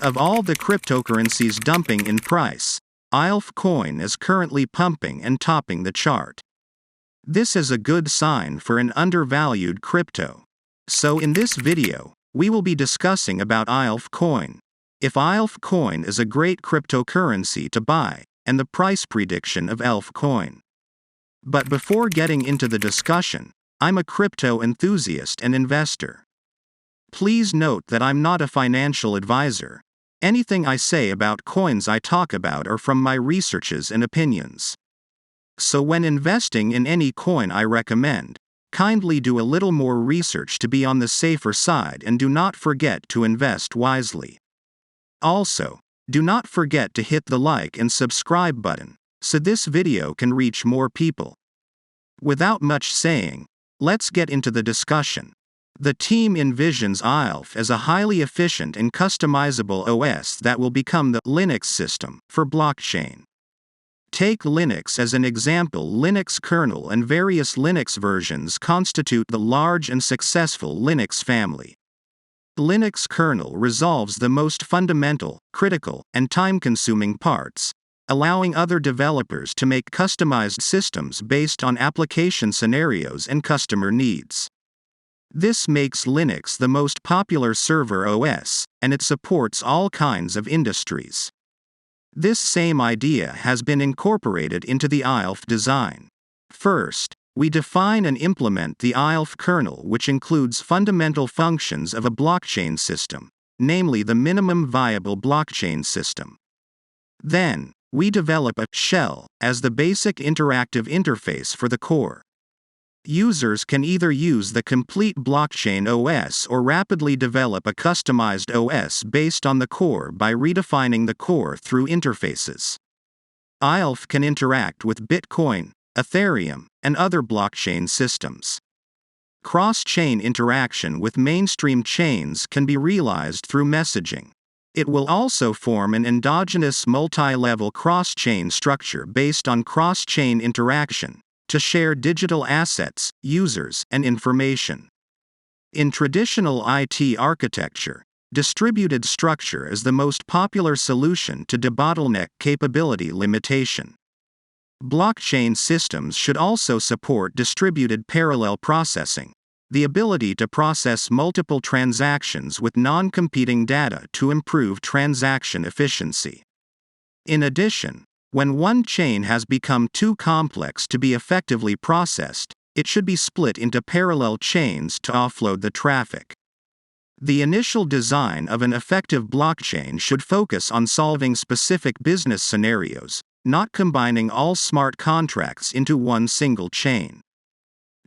Of all the cryptocurrencies dumping in price, Aelf coin is currently pumping and topping the chart. This is a good sign for an undervalued crypto. So in this video, we will be discussing about Aelf coin. If Aelf coin is a great cryptocurrency to buy, and the price prediction of Aelf coin. But before getting into the discussion, I'm a crypto enthusiast and investor. Please note that I'm not a financial advisor. Anything I say about coins I talk about are from my researches and opinions. So when investing in any coin I recommend, kindly do a little more research to be on the safer side and do not forget to invest wisely. Also, do not forget to hit the like and subscribe button, so this video can reach more people. Without much saying, let's get into the discussion. The team envisions Aelf as a highly efficient and customizable OS that will become the Linux system for blockchain. Take Linux as an example. Linux kernel and various Linux versions constitute the large and successful Linux family. Linux kernel resolves the most fundamental, critical, and time-consuming parts, allowing other developers to make customized systems based on application scenarios and customer needs. This makes Linux the most popular server OS, and it supports all kinds of industries. This same idea has been incorporated into the Aelf design. First, we define and implement the Aelf kernel, which includes fundamental functions of a blockchain system, namely the minimum viable blockchain system. Then, we develop a shell as the basic interactive interface for the core. Users can either use the complete blockchain OS or rapidly develop a customized OS based on the core by redefining the core through interfaces. Aelf can interact with Bitcoin, Ethereum, and other blockchain systems. Cross-chain interaction with mainstream chains can be realized through messaging. It will also form an endogenous multi-level cross-chain structure based on cross-chain interaction to share digital assets, users, and information. In traditional IT architecture, distributed structure is the most popular solution to debottleneck capability limitation. Blockchain systems should also support distributed parallel processing, the ability to process multiple transactions with non-competing data to improve transaction efficiency. In addition, when one chain has become too complex to be effectively processed, it should be split into parallel chains to offload the traffic. The initial design of an effective blockchain should focus on solving specific business scenarios, not combining all smart contracts into one single chain.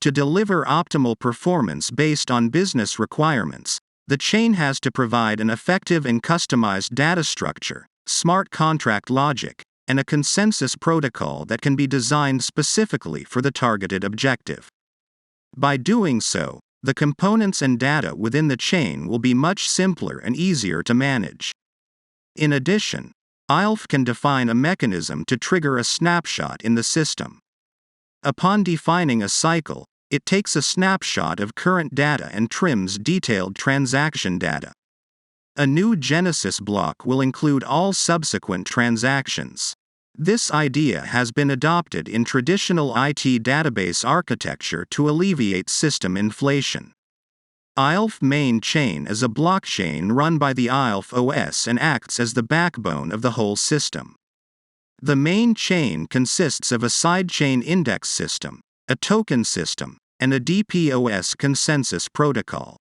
To deliver optimal performance based on business requirements, the chain has to provide an effective and customized data structure, smart contract logic, and a consensus protocol that can be designed specifically for the targeted objective. By doing so, the components and data within the chain will be much simpler and easier to manage. In addition, Aelf can define a mechanism to trigger a snapshot in the system. Upon defining a cycle, it takes a snapshot of current data and trims detailed transaction data. A new Genesis block will include all subsequent transactions. This idea has been adopted in traditional IT database architecture to alleviate system inflation. Aelf main chain is a blockchain run by the Aelf OS and acts as the backbone of the whole system. The main chain consists of a sidechain index system, a token system, and a DPoS consensus protocol.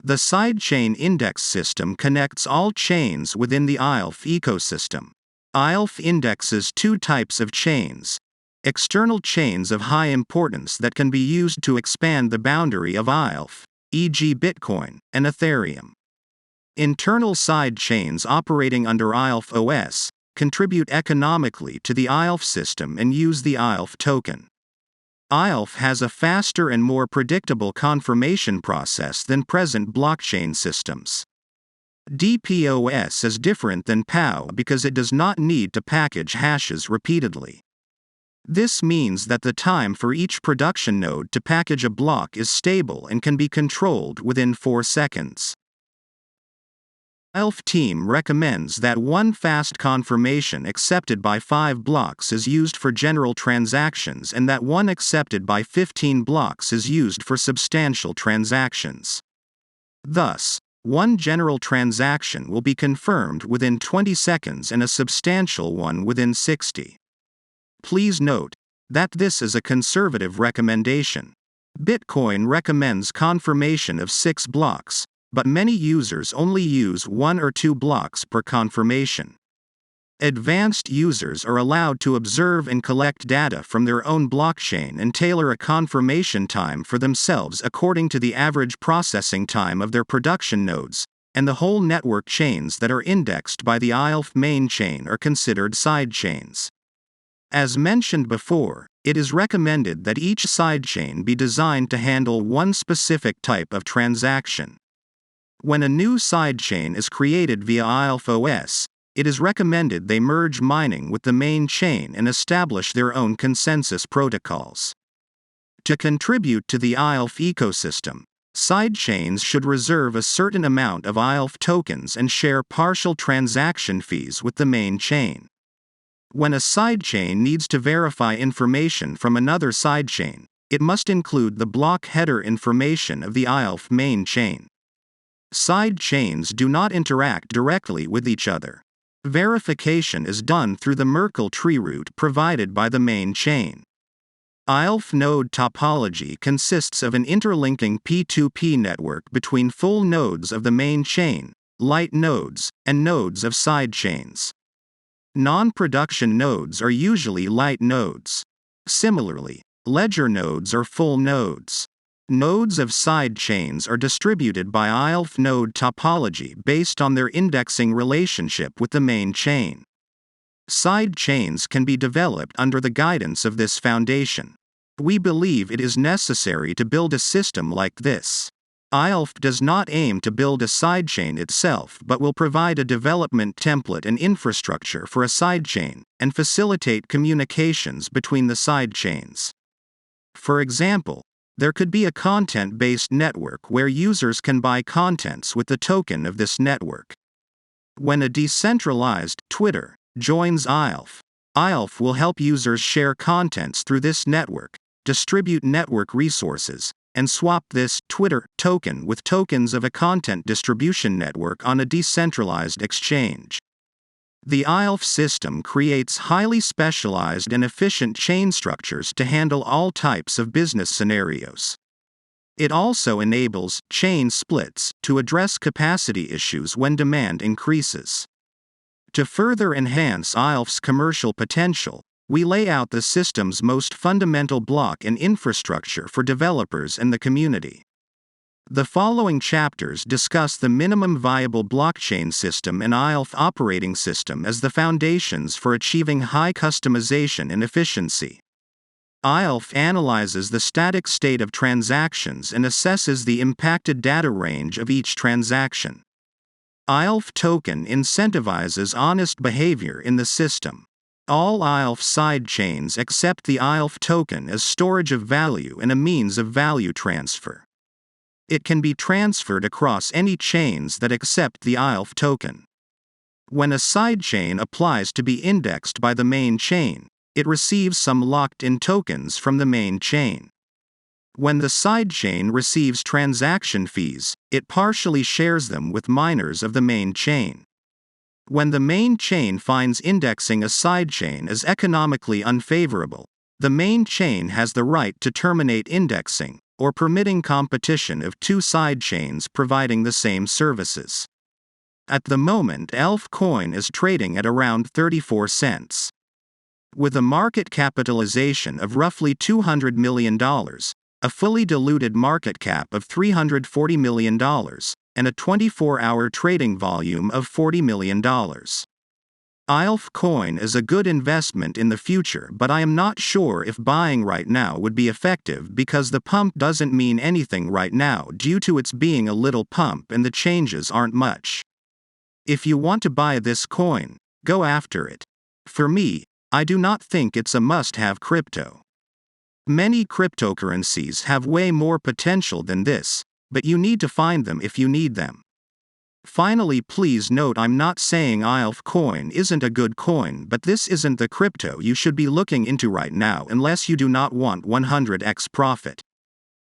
The sidechain index system connects all chains within the Aelf ecosystem. Aelf indexes two types of chains: external chains of high importance that can be used to expand the boundary of Aelf, e.g. Bitcoin and Ethereum. Internal sidechains operating under Aelf OS contribute economically to the Aelf system and use the Aelf token. Aelf has a faster and more predictable confirmation process than present blockchain systems. DPoS is different than PoW because it does not need to package hashes repeatedly. This means that the time for each production node to package a block is stable and can be controlled within 4 seconds. Aelf team recommends that one fast confirmation accepted by 5 blocks is used for general transactions and that one accepted by 15 blocks is used for substantial transactions. Thus, one general transaction will be confirmed within 20 seconds and a substantial one within 60. Please note that this is a conservative recommendation. Bitcoin recommends confirmation of 6 blocks, but many users only use 1 or 2 blocks per confirmation. Advanced users are allowed to observe and collect data from their own blockchain and tailor a confirmation time for themselves according to the average processing time of their production nodes, and the whole network chains that are indexed by the Aelf main chain are considered sidechains. As mentioned before, it is recommended that each sidechain be designed to handle one specific type of transaction. When a new sidechain is created via Aelf OS, it is recommended they merge mining with the main chain and establish their own consensus protocols. To contribute to the Aelf ecosystem, sidechains should reserve a certain amount of Aelf tokens and share partial transaction fees with the main chain. When a sidechain needs to verify information from another sidechain, it must include the block header information of the Aelf main chain. Sidechains do not interact directly with each other. Verification is done through the Merkle tree root provided by the main chain. Aelf node topology consists of an interlinking P2P network between full nodes of the main chain, light nodes, and nodes of sidechains. Non-production nodes are usually light nodes. Similarly, ledger nodes are full nodes. Nodes of sidechains are distributed by Aelf node topology based on their indexing relationship with the main chain. Sidechains can be developed under the guidance of this foundation. We believe it is necessary to build a system like this. Aelf does not aim to build a sidechain itself but will provide a development template and infrastructure for a sidechain, and facilitate communications between the sidechains. For example, there could be a content-based network where users can buy contents with the token of this network. When a decentralized Twitter joins Aelf, Aelf will help users share contents through this network, distribute network resources, and swap this Twitter token with tokens of a content distribution network on a decentralized exchange. The Aelf system creates highly specialized and efficient chain structures to handle all types of business scenarios. It also enables chain splits to address capacity issues when demand increases. To further enhance Aelf's commercial potential, we lay out the system's most fundamental block and infrastructure for developers and the community. The following chapters discuss the minimum viable blockchain system and Aelf operating system as the foundations for achieving high customization and efficiency. Aelf analyzes the static state of transactions and assesses the impacted data range of each transaction. Aelf token incentivizes honest behavior in the system. All Aelf sidechains accept the Aelf token as storage of value and a means of value transfer. It can be transferred across any chains that accept the Aelf token. When a sidechain applies to be indexed by the main chain, it receives some locked-in tokens from the main chain. When the sidechain receives transaction fees, it partially shares them with miners of the main chain. When the main chain finds indexing a sidechain as economically unfavorable, the main chain has the right to terminate indexing, or permitting competition of two sidechains providing the same services. At the moment, Aelf coin is trading at around 34 cents. With a market capitalization of roughly $200 million, a fully diluted market cap of $340 million, and a 24-hour trading volume of $40 million. Aelf coin is a good investment in the future, but I am not sure if buying right now would be effective because the pump doesn't mean anything right now due to its being a little pump and the changes aren't much. If you want to buy this coin, go after it. For me, I do not think it's a must-have crypto. Many cryptocurrencies have way more potential than this, but you need to find them if you need them. Finally, please note I'm not saying Aelf coin isn't a good coin, but this isn't the crypto you should be looking into right now unless you do not want 100x profit.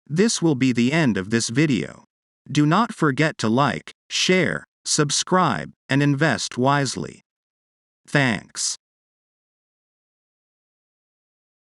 This will be the end of this video. Do not forget to like, share, subscribe, and invest wisely. Thanks.